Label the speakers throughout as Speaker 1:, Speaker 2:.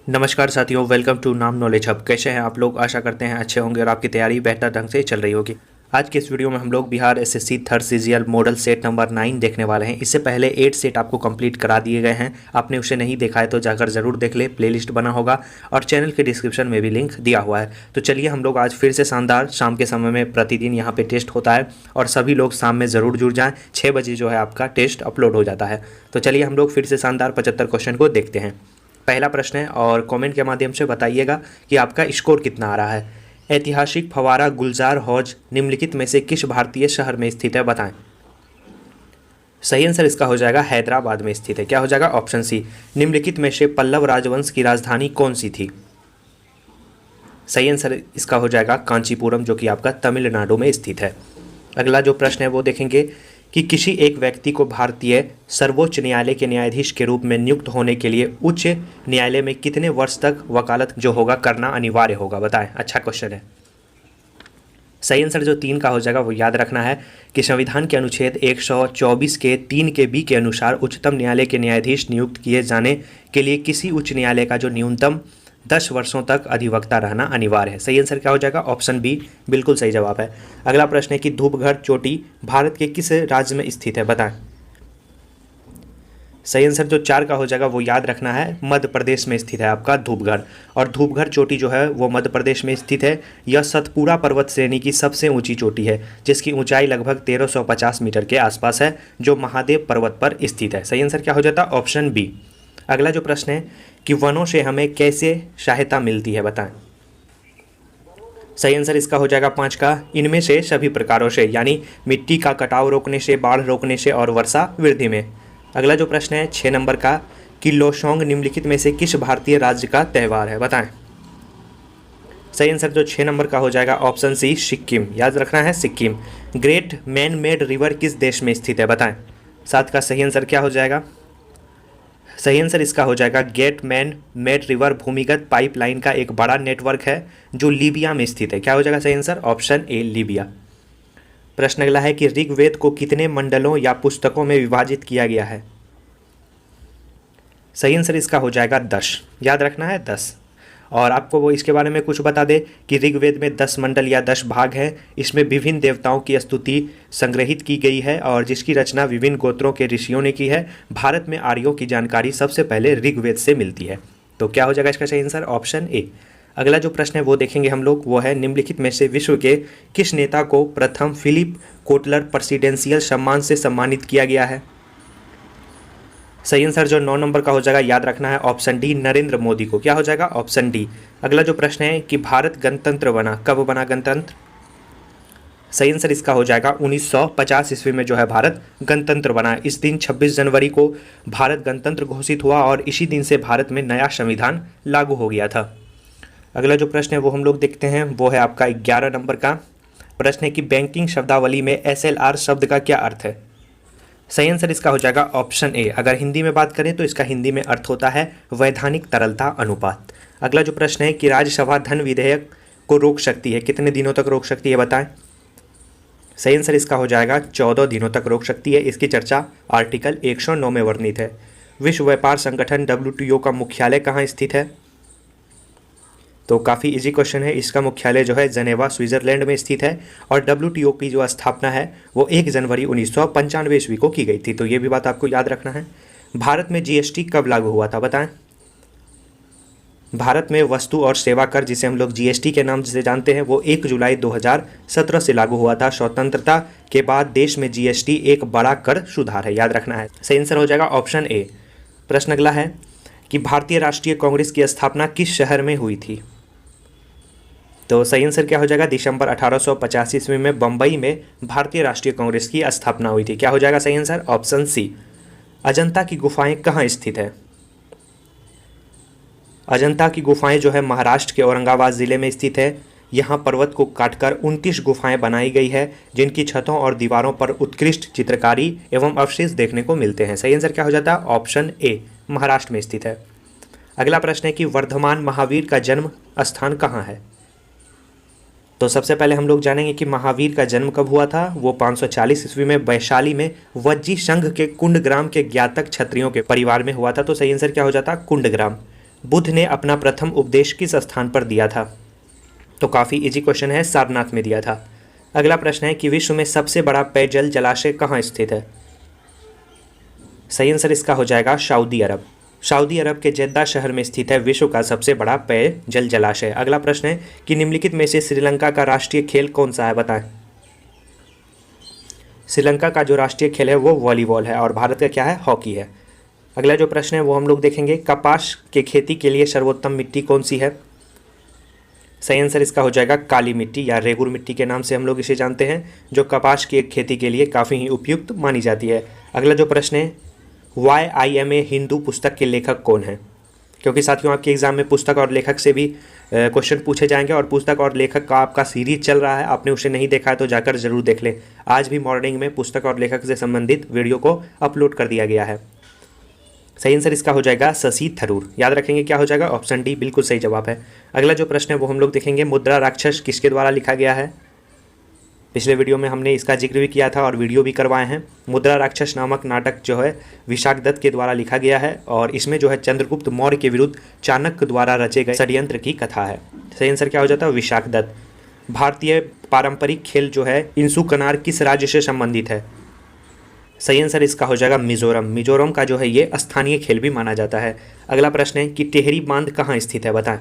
Speaker 1: नमस्कार साथियों, welcome to नाम नॉलेज हब। कैसे हैं आप लोग? आशा करते हैं अच्छे होंगे और आपकी तैयारी बेहतर ढंग से चल रही होगी। आज के इस वीडियो में हम लोग Bihar SSC third CGL model set number 9 देखने वाले हैं। इससे पहले 8 सेट आपको कंप्लीट करा दिए गए हैं। आपने उसे नहीं देखा है तो जाकर ज़रूर देख ले, प्लेलिस्ट बना होगा और चैनल के डिस्क्रिप्शन में भी लिंक दिया हुआ है। तो चलिए हम लोग आज फिर से शानदार शाम के समय में प्रतिदिन यहाँ पे टेस्ट होता है और सभी लोग शाम में ज़रूर जुड़ जाएँ। 6 बजे जो है आपका टेस्ट अपलोड हो जाता है। तो चलिए हम लोग फिर से शानदार 75 क्वेश्चन को देखते हैं। पहला प्रश्न है और कमेंट के माध्यम से बताइएगा कि आपका स्कोर कितना आ रहा है। ऐतिहासिक फव्वारा गुलजार हौज निम्नलिखित में से किस भारतीय शहर में स्थित है, बताएं। सही आंसर इसका हो जाएगा हैदराबाद में स्थित है। क्या हो जाएगा? Option C. निम्नलिखित में से पल्लव राजवंश की राजधानी कौन सी थी? सही आंसर इसका हो जाएगा कांचीपुरम, जो कि आपका तमिलनाडु में स्थित है। अगला जो प्रश्न है वो देखेंगे कि किसी एक व्यक्ति को भारतीय सर्वोच्च न्यायालय के न्यायाधीश के रूप में नियुक्त होने के लिए उच्च न्यायालय में कितने वर्ष तक वकालत जो होगा करना अनिवार्य होगा, बताएं। अच्छा क्वेश्चन है। सही आंसर जो 3 का हो जाएगा वो याद रखना है कि संविधान के अनुच्छेद 124 के 3 के बी के अनुसार उच्चतम न्यायालय के न्यायाधीश नियुक्त किए जाने के लिए किसी उच्च न्यायालय का जो न्यूनतम 10 वर्षों तक अधिवक्ता रहना अनिवार्य है। सही आंसर क्या हो जाएगा? ऑप्शन बी बिल्कुल सही जवाब है। अगला प्रश्न है कि धूपगढ़ चोटी भारत के किस राज्य में स्थित है, बताएं। सही आंसर जो 4 का हो जाएगा वो याद रखना है, मध्य प्रदेश में स्थित है आपका धूपगढ़। और धूपगढ़ चोटी जो है वो मध्य प्रदेश में स्थित है। यह सतपुड़ा पर्वत श्रेणी की सबसे ऊंची चोटी है जिसकी ऊंचाई लगभग 1350 मीटर के आसपास है, जो महादेव पर्वत पर स्थित है। सही आंसर क्या हो जाता? Option B. अगला जो प्रश्न है कि वनों से हमें कैसे सहायता मिलती है, बताएं। सही आंसर इसका हो जाएगा 5 का, इनमें से सभी प्रकारों से, यानी मिट्टी का कटाव रोकने से, बाढ़ रोकने से और वर्षा वृद्धि में। अगला जो प्रश्न है 6 नंबर का कि लोसोंग निम्नलिखित में से किस भारतीय राज्य का त्यौहार है, बताएं। सही आंसर जो 6 नंबर का हो जाएगा ऑप्शन सी सिक्किम। याद रखना है Sikkim. Great man made river किस देश में स्थित है, बताएं। 7 का सही आंसर क्या हो जाएगा? सही आंसर इसका हो जाएगा गेट मैन मेड रिवर भूमिगत पाइपलाइन का एक बड़ा नेटवर्क है जो लीबिया में स्थित है। क्या हो जाएगा सही आंसर? Option A Libya. प्रश्न अगला है कि ऋग्वेद को कितने मंडलों या पुस्तकों में विभाजित किया गया है? सही आंसर इसका हो जाएगा 10। याद रखना है 10। और आपको वो इसके बारे में कुछ बता दे कि ऋग्वेद में 10 मंडल या 10 भाग हैं। इसमें विभिन्न देवताओं की स्तुति संग्रहित की गई है और जिसकी रचना विभिन्न गोत्रों के ऋषियों ने की है। भारत में आर्यों की जानकारी सबसे पहले ऋग्वेद से मिलती है। तो क्या हो जाएगा इसका सही आंसर? Option A. अगला जो प्रश्न है वो देखेंगे हम लोग, वो है निम्नलिखित में से विश्व के किस नेता को प्रथम फिलिप कोटलर प्रेसिडेंशियल सम्मान से सम्मानित किया गया है? सही आंसर जो 9 नंबर का हो जाएगा याद रखना है ऑप्शन डी नरेंद्र मोदी को। क्या हो जाएगा? Option D. अगला जो प्रश्न है कि भारत गणतंत्र बना, कब बना गणतंत्र? सही आंसर इसका हो जाएगा 1950 ईस्वी में जो है भारत गणतंत्र बना। इस दिन 26 जनवरी को भारत गणतंत्र घोषित हुआ और इसी दिन से भारत में नया संविधान लागू हो गया था। अगला जो प्रश्न है वो हम लोग देखते हैं, वो है आपका 11 नंबर का प्रश्न है कि बैंकिंग शब्दावली में SLR शब्द का क्या अर्थ है? सही आंसर इसका हो जाएगा ऑप्शन ए। अगर हिंदी में बात करें तो इसका हिंदी में अर्थ होता है वैधानिक तरलता अनुपात। अगला जो प्रश्न है कि राज्यसभा धन विधेयक को रोक सकती है, कितने दिनों तक रोक सकती है, बताएं। सही आंसर इसका हो जाएगा 14 दिनों तक रोक सकती है। इसकी चर्चा आर्टिकल 109 में वर्णित है। विश्व व्यापार संगठन WTO का मुख्यालय कहाँ स्थित है? तो काफ़ी इजी क्वेश्चन है। इसका मुख्यालय जो है जनेवा स्विट्जरलैंड में स्थित है और WTO की जो स्थापना है वो 1 जनवरी 1995 ईस्वी को की गई थी। तो ये भी बात आपको याद रखना है। भारत में GST कब लागू हुआ था, बताएं। भारत में वस्तु और सेवा कर, जिसे हम लोग GST के नाम से जानते हैं, वो 1 जुलाई 2017 से लागू हुआ था। स्वतंत्रता के बाद देश में GST एक बड़ा कर सुधार है। याद रखना है। सही आंसर हो जाएगा ऑप्शन ए। प्रश्न अगला है कि भारतीय राष्ट्रीय कांग्रेस की स्थापना किस शहर में हुई थी? तो सही आंसर क्या हो जाएगा? दिसंबर 1885 ईस्वी में बंबई में भारतीय राष्ट्रीय कांग्रेस की स्थापना हुई थी। क्या हो जाएगा सही आंसर? Option C. अजंता की गुफाएं कहाँ स्थित है? अजंता की गुफाएं जो है महाराष्ट्र के औरंगाबाद जिले में स्थित है। यहाँ पर्वत को काटकर 29 गुफाएं बनाई गई है जिनकी छतों और दीवारों पर उत्कृष्ट चित्रकारी एवं अवशेष देखने को मिलते हैं। सही आंसर क्या हो जाता है? ऑप्शन ए, महाराष्ट्र में स्थित है। अगला प्रश्न है कि वर्धमान महावीर का जन्म स्थान कहाँ है? तो सबसे पहले हम लोग जानेंगे कि महावीर का जन्म कब हुआ था। वो 540 ईस्वी में वैशाली में वज्जी संघ के कुंडग्राम के ज्ञातक क्षत्रियों के परिवार में हुआ था। तो सही आंसर क्या हो जाता? कुंडग्राम। बुद्ध ने अपना प्रथम उपदेश किस स्थान पर दिया था? तो काफ़ी इजी क्वेश्चन है, सारनाथ में दिया था। अगला प्रश्न है कि विश्व में सबसे बड़ा पेयजल जलाशय कहाँ स्थित है? सही आंसर इसका हो जाएगा सऊदी अरब। सऊदी अरब के जेद्दा शहर में स्थित है विश्व का सबसे बड़ा पेयजल जलाशय। अगला प्रश्न है कि निम्नलिखित में से श्रीलंका का राष्ट्रीय खेल कौन सा है, बताएं। श्रीलंका का जो राष्ट्रीय खेल है वो वॉलीबॉल है और भारत का क्या है, हॉकी है। अगला जो प्रश्न है वो हम लोग देखेंगे, कपास के खेती के लिए सर्वोत्तम मिट्टी कौन सी है? सही आंसर इसका हो जाएगा काली मिट्टी या रेगुर मिट्टी के नाम से हम लोग इसे जानते हैं, जो कपास की खेती के लिए काफ़ी ही उपयुक्त मानी जाती है। अगला जो प्रश्न है, YIMA हिंदू पुस्तक के लेखक कौन है? क्योंकि साथियों आपके एग्जाम में पुस्तक और लेखक से भी क्वेश्चन पूछे जाएंगे और पुस्तक और लेखक का आपका सीरीज चल रहा है, आपने उसे नहीं देखा है तो जाकर जरूर देख लें। आज भी मॉर्निंग में पुस्तक और लेखक से संबंधित वीडियो को अपलोड कर दिया गया है। सही आंसर इसका हो जाएगा शशि थरूर। याद रखेंगे क्या हो जाएगा, ऑप्शन डी बिल्कुल सही जवाब है। अगला जो प्रश्न है वो हम लोग देखेंगे, मुद्रा राक्षस किसके द्वारा लिखा गया है? पिछले वीडियो में हमने इसका जिक्र भी किया था और वीडियो भी करवाए हैं। मुद्रा राक्षस नामक नाटक जो है विशाखदत्त के द्वारा लिखा गया है और इसमें जो है चंद्रगुप्त मौर्य के विरुद्ध चाणक्य द्वारा रचे गए षड्यंत्र की कथा है। सही आंसर क्या हो जाता है, विशाखदत्त। भारतीय पारंपरिक खेल जो है इंसु कनार किस राज्य से संबंधित है? सही आंसर इसका हो जाएगा मिजोरम। मिजोरम का जो है ये स्थानीय खेल भी माना जाता है। अगला प्रश्न है कि टिहरी बांध कहाँ स्थित है, बताएं।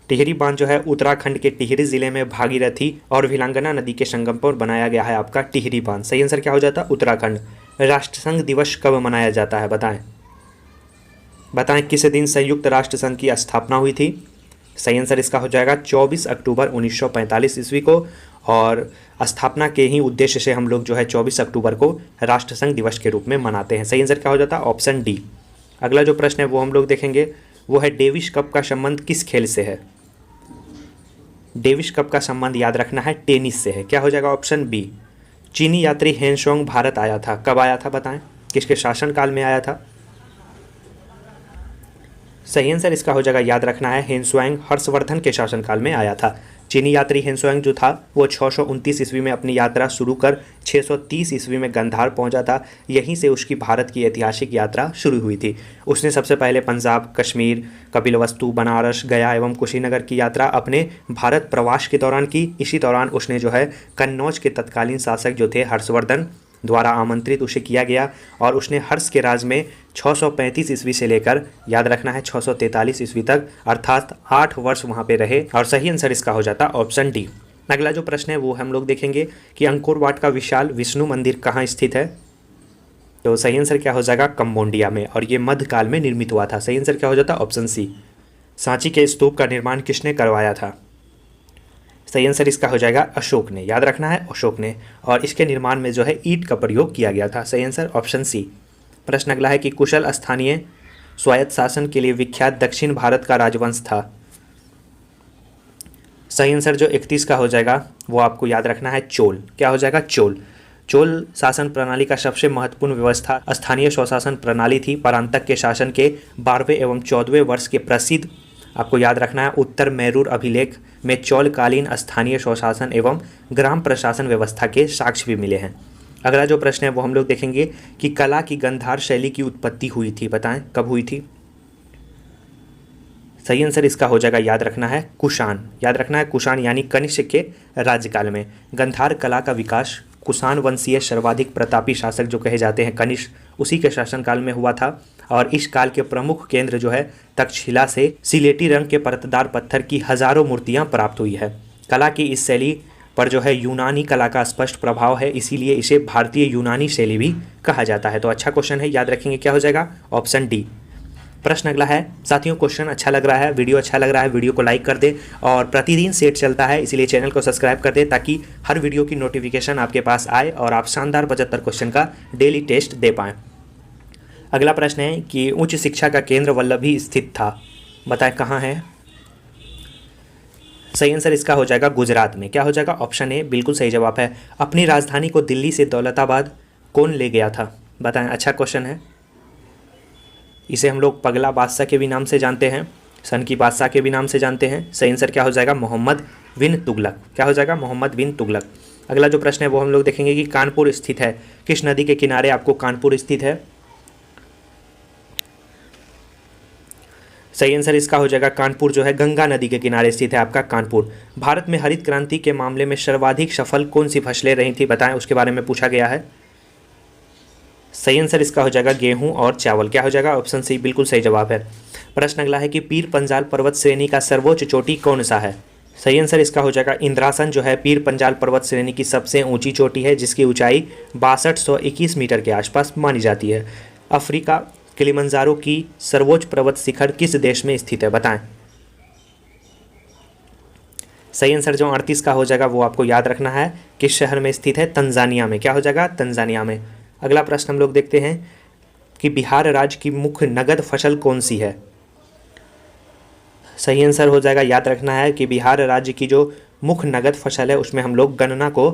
Speaker 1: टिहरी बांध जो है उत्तराखंड के टिहरी जिले में भागीरथी और विलांगना नदी के संगम पर बनाया गया है आपका टिहरी बांध। सही आंसर क्या हो जाता है, उत्तराखंड। राष्ट्रसंघ दिवस कब मनाया जाता है, बताएं। बताएं किस दिन संयुक्त राष्ट्र संघ की स्थापना हुई थी? सही आंसर इसका हो जाएगा 24 अक्टूबर 1945 ईस्वी को और स्थापना के ही उद्देश्य से हम लोग जो है 24 अक्टूबर को राष्ट्रसंघ दिवस के रूप में मनाते हैं। सही आंसर क्या हो जाता है, ऑप्शन डी। अगला जो प्रश्न है वो हम लोग देखेंगे, वो है डेविस कप का संबंध किस खेल से है? डेविस कप का संबंध याद रखना है टेनिस से है। क्या हो जाएगा, ऑप्शन बी। चीनी यात्री हेनसोंग भारत आया था, कब आया था बताएं, किसके शासनकाल में आया था? सही आंसर इसका हो जाएगा, याद रखना है हेनसुआंग हर्षवर्धन के शासनकाल में आया था। चीनी यात्री हेनसुआंग जो था वो 629 ईस्वी में अपनी यात्रा शुरू कर 630 ईस्वी में गंधार पहुंचा था। यहीं से उसकी भारत की ऐतिहासिक यात्रा शुरू हुई थी। उसने सबसे पहले पंजाब, कश्मीर, कपिलवस्तु, बनारस, गया एवं कुशीनगर की यात्रा अपने भारत प्रवास के दौरान की। इसी दौरान उसने जो है कन्नौज के तत्कालीन शासक जो थे हर्षवर्धन द्वारा आमंत्रित उसे किया गया और उसने हर्ष के राज में 635 ईस्वी से लेकर याद रखना है 643 ईस्वी तक अर्थात 8 वर्ष वहाँ पे रहे और सही आंसर इसका हो जाता ऑप्शन डी। अगला जो प्रश्न है वो हम लोग देखेंगे कि अंकोर वाट का विशाल विष्णु मंदिर कहाँ स्थित है? तो सही आंसर क्या हो जाएगा, कंबोडिया में, और ये मध्यकाल में निर्मित हुआ था। सही आंसर क्या हो जाता ऑप्शन सी। सांची के स्तूप का निर्माण किसने करवाया था? सही आंसर इसका हो जाएगा अशोक ने। याद रखना है अशोक ने, और इसके निर्माण में जो है ईंट का प्रयोग किया गया था। सही आंसर ऑप्शन सी। प्रश्न अगला है कि कुशल स्थानीय स्वायत्त शासन के लिए विख्यात दक्षिण भारत का राजवंश था। सही आंसर जो 31 का हो जाएगा वो आपको याद रखना है चोल। क्या हो जाएगा, चोल। चोल शासन प्रणाली का सबसे महत्वपूर्ण व्यवस्था स्थानीय स्वशासन प्रणाली थी। परांतक के शासन के 12वें एवं 14वें वर्ष के प्रसिद्ध, आपको याद रखना है, उत्तर मैरूर अभिलेख में चौलकालीन स्थानीय स्वशासन एवं ग्राम प्रशासन व्यवस्था के साक्ष्य भी मिले हैं। अगला जो प्रश्न है वो हम लोग देखेंगे कि कला की गंधार शैली की उत्पत्ति हुई थी, बताएं कब हुई थी? सही आंसर इसका हो जाएगा, याद रखना है कुषाण। याद रखना है कुषाण यानी कनिष्क के राज्यकाल में गंधार कला का विकास कुषाण वंशीय सर्वाधिक प्रतापी शासक जो कहे जाते हैं कनिष्क, उसी के शासनकाल में हुआ था। और इस काल के प्रमुख केंद्र जो है तक्षशिला से सिलेटी रंग के परतदार पत्थर की हजारों मूर्तियां प्राप्त हुई है। कला की इस शैली पर जो है यूनानी कला का स्पष्ट प्रभाव है, इसीलिए इसे भारतीय यूनानी शैली भी कहा जाता है। तो अच्छा क्वेश्चन है, याद रखेंगे क्या हो जाएगा, ऑप्शन डी। प्रश्न अगला है, साथियों क्वेश्चन अच्छा लग रहा है, वीडियो अच्छा लग रहा है, वीडियो को लाइक कर दें और प्रतिदिन सेट चलता है इसलिए चैनल को सब्सक्राइब कर दें ताकि हर वीडियो की नोटिफिकेशन आपके पास आए और आप शानदार 75 क्वेश्चन का डेली टेस्ट दे पाएँ। अगला प्रश्न है कि उच्च शिक्षा का केंद्र वल्लभी स्थित था, बताएं कहाँ है? सही आंसर इसका हो जाएगा गुजरात में। क्या हो जाएगा, ऑप्शन ए बिल्कुल सही जवाब है। अपनी राजधानी को दिल्ली से दौलताबाद कौन ले गया था, बताएं। अच्छा क्वेश्चन है। इसे हम लोग पगला बादशाह के भी नाम से जानते हैं, सन की बादशाह के भी नाम से जानते हैं। सही आंसर क्या हो जाएगा, मोहम्मद बिन तुगलक। क्या हो जाएगा, मोहम्मद बिन तुगलक। अगला जो प्रश्न है वो हम लोग देखेंगे कि कानपुर स्थित है, किस नदी के किनारे आपको कानपुर स्थित है? सही आंसर इसका हो जाएगा कानपुर, जो है गंगा नदी के किनारे स्थित है आपका कानपुर। भारत में हरित क्रांति के मामले में सर्वाधिक सफल कौन सी फसलें रही थी, बताएं, उसके बारे में पूछा गया है। सही आंसर इसका हो जाएगा गेहूं और चावल। क्या हो जाएगा, ऑप्शन सी बिल्कुल सही जवाब है। प्रश्न अगला है कि पीर पंजाल पर्वत श्रेणी का सर्वोच्च चोटी कौन सा है। सही आंसर इसका हो जाएगा इंद्रासन, जो है पीर पंजाल पर्वत श्रेणी की सबसे ऊंची चोटी है, जिसकी ऊंचाई 6221 मीटर के आसपास मानी जाती है। अफ्रीका किलिमंजारो की सर्वोच्च पर्वत शिखर किस देश में स्थित है, बताएं। सही आंसर जो 38 का हो जाएगा वो आपको याद रखना है, किस शहर में स्थित है, तंजानिया में। क्या हो जाएगा, तंजानिया में। अगला प्रश्न हम लोग देखते हैं कि बिहार राज्य की मुख्य नगद फसल कौन सी है। सही आंसर हो जाएगा, याद रखना है कि बिहार राज्य की जो मुख्य नगद फसल है उसमें हम लोग गन्ना को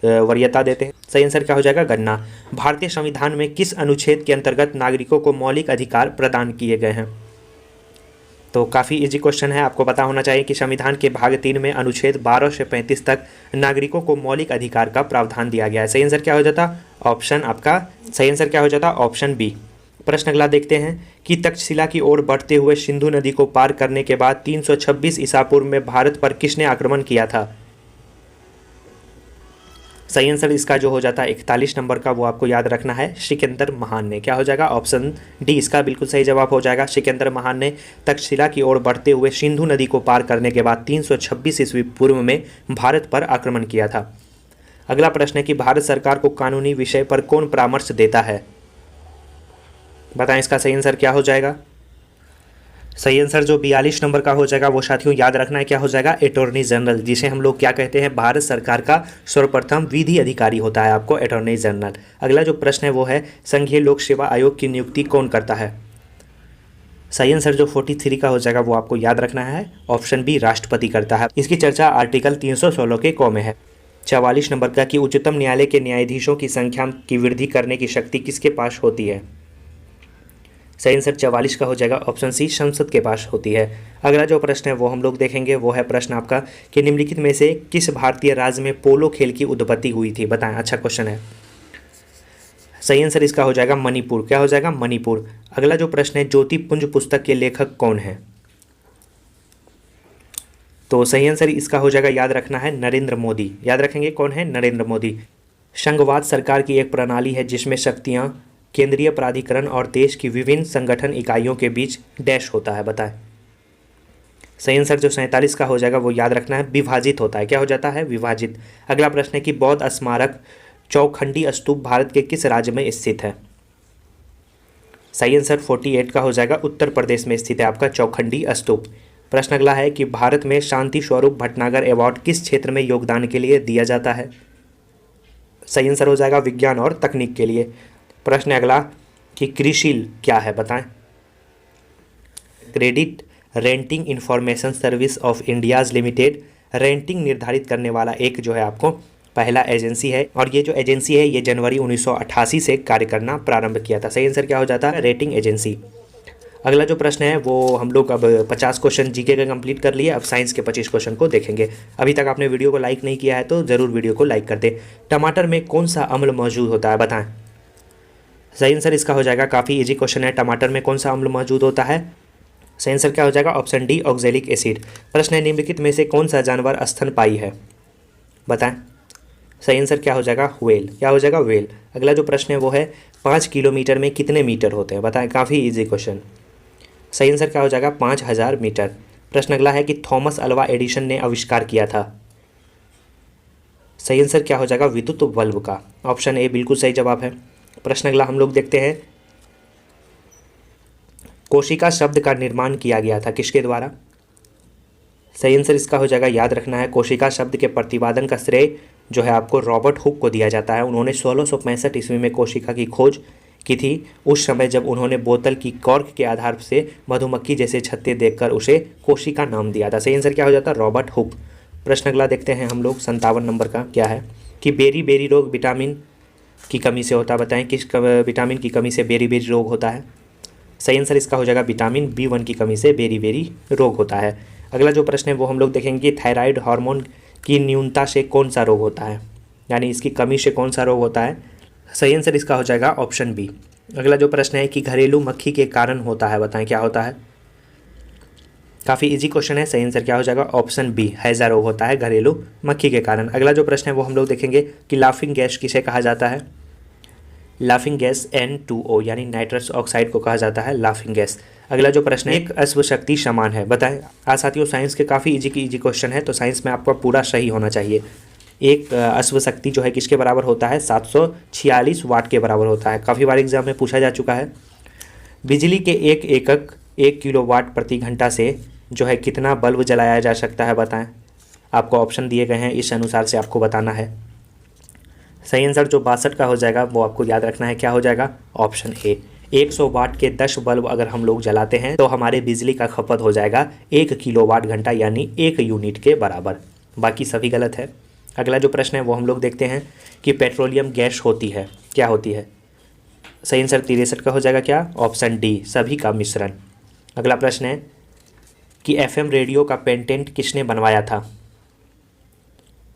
Speaker 1: वरीयता देते हैं। सही आंसर क्या हो जाएगा, गन्ना। भारतीय संविधान में किस अनुच्छेद के अंतर्गत नागरिकों को मौलिक अधिकार प्रदान किए गए हैं। तो काफ़ी इजी क्वेश्चन है, आपको पता होना चाहिए कि संविधान के भाग 3 में अनुच्छेद 12 से 35 तक नागरिकों को मौलिक अधिकार का प्रावधान दिया गया है। सही आंसर क्या हो जाता, ऑप्शन आपका सही आंसर क्या हो जाता, ऑप्शन बी। प्रश्न अगला देखते हैं कि तक्षशिला की ओर बढ़ते हुए सिंधु नदी को पार करने के बाद 326 ईसा पूर्व में भारत पर किसने आक्रमण किया था। सही आंसर इसका जो हो जाता है 41 नंबर का, वो आपको याद रखना है, सिकंदर महान ने। क्या हो जाएगा, ऑप्शन डी इसका बिल्कुल सही जवाब हो जाएगा। सिकंदर महान ने तक्षशिला की ओर बढ़ते हुए सिंधु नदी को पार करने के बाद 326 ईस्वी पूर्व में भारत पर आक्रमण किया था। अगला प्रश्न है कि भारत सरकार को कानूनी विषय पर कौन परामर्श देता है, बताएं इसका सही आंसर क्या हो जाएगा। सही आंसर जो 42 नंबर का हो जाएगा वो साथियों याद रखना है, क्या हो जाएगा, अटॉर्नी जनरल, जिसे हम लोग क्या कहते हैं, भारत सरकार का सर्वप्रथम विधि अधिकारी होता है आपको अटॉर्नी जनरल। अगला जो प्रश्न है वो है संघीय लोक सेवा आयोग की नियुक्ति कौन करता है। सही आंसर जो 43 का हो जाएगा वो आपको याद रखना है, ऑप्शन बी राष्ट्रपति करता है। इसकी चर्चा आर्टिकल 316 के क में है। 44 नंबर का कि उच्चतम न्यायालय के न्यायाधीशों की संख्या की वृद्धि करने की शक्ति किसके पास होती है। सही आंसर 44 का हो जाएगा, ऑप्शन सी संसद के पास होती है। अगला जो प्रश्न है वो हम लोग देखेंगे, वो है प्रश्न आपका कि निम्नलिखित में से किस भारतीय राज्य में पोलो खेल की उत्पत्ति हुई थी, बताएं। अच्छा क्वेश्चन है। सही आंसर इसका हो जाएगा मणिपुर। क्या हो जाएगा, मणिपुर। अगला जो प्रश्न है ज्योतिपुंज पुस्तक के लेखक कौन है। तो सही आंसर इसका हो जाएगा, याद रखना है, नरेंद्र मोदी। याद रखेंगे कौन है, नरेंद्र मोदी। संघवाद सरकार की एक प्रणाली है जिसमें शक्तियां केंद्रीय प्राधिकरण और देश की विभिन्न संगठन इकाइयों के बीच डैश होता है, बताएं। सही आंसर जो 47 का हो जाएगा वो याद रखना है, विभाजित होता है। क्या हो जाता है, विभाजित। अगला प्रश्न है कि बौद्ध स्मारक चौखंडी स्तूप भारत के किस राज्य में स्थित है। सही आंसर 48 का हो जाएगा, उत्तर प्रदेश में स्थित है आपका चौखंडी स्तूप। प्रश्न अगला है कि भारत में शांति स्वरूप भटनागर अवार्ड किस क्षेत्र में योगदान के लिए दिया जाता है। सही आंसर हो जाएगा विज्ञान और तकनीक के लिए। प्रश्न अगला कि क्रिसिल क्या है, बताएं। Credit renting information service of India's limited renting निर्धारित करने वाला एक जो है आपको पहला एजेंसी है, और ये जो एजेंसी है ये जनवरी 1988 से कार्य करना प्रारंभ किया था। सही आंसर क्या हो जाता है, रेटिंग एजेंसी। अगला जो प्रश्न है वो हम लोग अब 50 क्वेश्चन जीके का कंप्लीट कर लिए, अब साइंस के 25 क्वेश्चन को देखेंगे। अभी तक आपने वीडियो को लाइक नहीं किया है तो ज़रूर वीडियो को लाइक कर दें। टमाटर में कौन सा अम्ल मौजूद होता है, बताएं। सही आंसर इसका हो जाएगा, काफ़ी इजी क्वेश्चन है, टमाटर में कौन सा अम्ल मौजूद होता है। सही आंसर क्या हो जाएगा, ऑप्शन डी ऑक्जेलिक एसिड। प्रश्न है निम्नलिखित में से कौन सा जानवर स्तनपायी है, बताएं। सही आंसर क्या हो जाएगा, व्हेल। क्या हो जाएगा, व्हेल। अगला जो प्रश्न है वो है 5 किलोमीटर में कितने मीटर होते हैं, बताएं। काफ़ी इजी क्वेश्चन। सही आंसर क्या हो जाएगा, 5000 मीटर। प्रश्न अगला है कि थॉमस अल्वा एडिसन ने आविष्कार किया था। सही आंसर क्या हो जाएगा, विद्युत बल्ब का। ऑप्शन ए बिल्कुल सही जवाब है। प्रश्न अगला हम लोग देखते हैं कोशिका शब्द का निर्माण किया गया था किसके द्वारा। सही आंसर इसका हो जाएगा, याद रखना है, कोशिका शब्द के प्रतिपादन का श्रेय जो है आपको रॉबर्ट हुक को दिया जाता है। उन्होंने 1665 ईस्वी में कोशिका की खोज की थी, उस समय जब उन्होंने बोतल की कॉर्क के आधार से मधुमक्खी जैसे छत्ते देखकर उसे कोशिका नाम दिया था। सही आंसर क्या हो जाता है, रॉबर्ट हुक। प्रश्न अगला देखते हैं हम लोग 57 नंबर का, क्या है कि बेरी बेरी रोग विटामिन की कमी से होता है, बताएं किस विटामिन की कमी से बेरी बेरी रोग होता है। सही आंसर इसका हो जाएगा विटामिन B1 की कमी से बेरी बेरी रोग होता है। अगला जो प्रश्न है वो हम लोग देखेंगे थायराइड हार्मोन की न्यूनता से कौन सा रोग होता है, यानी इसकी कमी से कौन सा रोग होता है। सही आंसर इसका हो जाएगा ऑप्शन बी। अगला जो प्रश्न है कि घरेलू मक्खी के कारण होता है, बताएं क्या होता है। काफ़ी इजी क्वेश्चन है। सही आंसर क्या हो जाएगा? ऑप्शन बी, हैज़ा रोग होता है घरेलू मक्खी के कारण। अगला जो प्रश्न है वो हम लोग देखेंगे कि लाफिंग गैस किसे कहा जाता है। लाफिंग गैस N2O यानी नाइट्रस ऑक्साइड को कहा जाता है लाफिंग गैस। अगला जो प्रश्न है, एक अश्व शक्ति समान है, बताएं। आज साथियों साइंस के काफ़ी इजी क्वेश्चन है, तो साइंस में आपका पूरा सही होना चाहिए। एक अश्व शक्ति जो है किसके बराबर होता है? 746 वाट के बराबर होता है। काफ़ी बार एग्जाम में पूछा जा चुका है। बिजली के एक एकक 1 किलोवाट प्रति घंटा से जो है कितना बल्ब जलाया जा सकता है, बताएं। आपको ऑप्शन दिए गए हैं, इस अनुसार से आपको बताना है। सही आंसर जो 62 का हो जाएगा वो आपको याद रखना है, क्या हो जाएगा? Option A. 100 वाट के 10 बल्ब अगर हम लोग जलाते हैं तो हमारे बिजली का खपत हो जाएगा 1 किलोवाट घंटा यानी 1 यूनिट के बराबर। बाकी सभी गलत है। अगला जो प्रश्न है वो हम लोग देखते हैं कि पेट्रोलियम गैस होती है, क्या होती है? सही आंसर 63 का हो जाएगा, क्या? ऑप्शन डी, सभी का मिश्रण। अगला प्रश्न है कि FM रेडियो का पेटेंट किसने बनवाया था?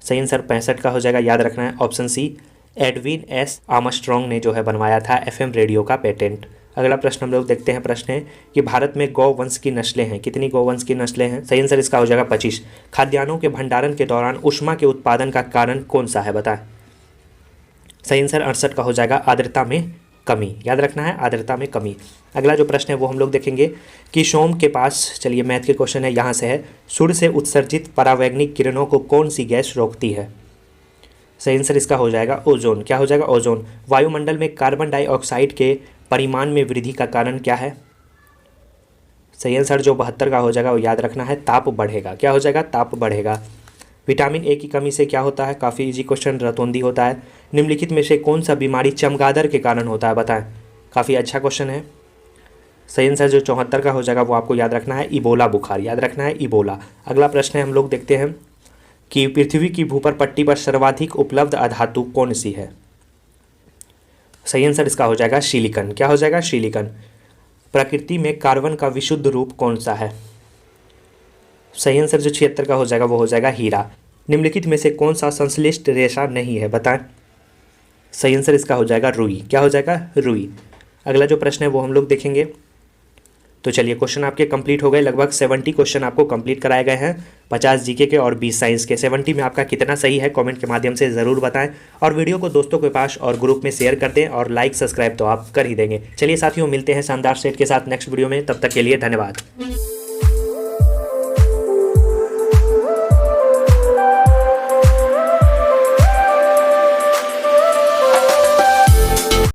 Speaker 1: सही आंसर 65 का हो जाएगा, याद रखना है। Option C, Edwin S Armstrong ने जो है बनवाया था FM रेडियो का पेटेंट। अगला प्रश्न हम लोग देखते हैं। प्रश्न है कि भारत में गौवंश की नस्लें हैं, कितनी गौवंश की नस्लें हैं? सही आंसर इसका हो जाएगा 25। खाद्यान्नों के भंडारण के दौरान ऊष्मा के उत्पादन का कारण कौन सा है, बताएं। सही आंसर 68 का हो जाएगा, आर्द्रता में कमी। याद रखना है, आर्द्रता में कमी। अगला जो प्रश्न है वो हम लोग देखेंगे कि सोम के पास, चलिए मैथ के क्वेश्चन है, यहाँ से है, सूर्य से उत्सर्जित परावैंगनिक किरणों को कौन सी गैस रोकती है? सही आंसर इसका हो जाएगा ओजोन। क्या हो जाएगा? ओजोन। वायुमंडल में कार्बन डाइऑक्साइड के परिमाण में वृद्धि का कारण क्या है? सही आंसर जो 72 का हो जाएगा वो याद रखना है, ताप बढ़ेगा। क्या हो जाएगा? ताप बढ़ेगा। विटामिन ए की कमी से क्या होता है? काफ़ी इजी क्वेश्चन, रतौंधी होता है। निम्नलिखित में से कौन सा बीमारी चमगादड़ के कारण होता है, बताएं। काफ़ी अच्छा क्वेश्चन है। सही आंसर जो 74 का हो जाएगा वो आपको याद रखना है, इबोला बुखार। याद रखना है, इबोला। अगला प्रश्न है हम लोग देखते हैं कि पृथ्वी की भूपर पट्टी पर सर्वाधिक उपलब्ध अधातु कौन सी है? सही आंसर इसका हो जाएगा सिलिकन। क्या हो जाएगा? सिलिकन। प्रकृति में कार्बन का विशुद्ध रूप कौन सा है? सही आंसर जो 76 का हो जाएगा वो हो जाएगा हीरा। निम्नलिखित में से कौन सा संश्लिष्ट रेशा नहीं है, बताएं। सही आंसर इसका हो जाएगा रुई। क्या हो जाएगा? रुई। अगला जो प्रश्न है वो हम लोग देखेंगे। तो चलिए क्वेश्चन आपके कंप्लीट हो गए। लगभग 70 क्वेश्चन आपको कंप्लीट कराए गए हैं, 50 जीके के और 20 साइंस के। 70 में आपका कितना सही है कमेंट के माध्यम से ज़रूर बताएं, और वीडियो को दोस्तों के पास और ग्रुप में शेयर कर दें, और लाइक सब्सक्राइब तो आप कर ही देंगे। चलिए साथियों, मिलते हैं शानदार सेट के साथ नेक्स्ट वीडियो में। तब तक के लिए धन्यवाद।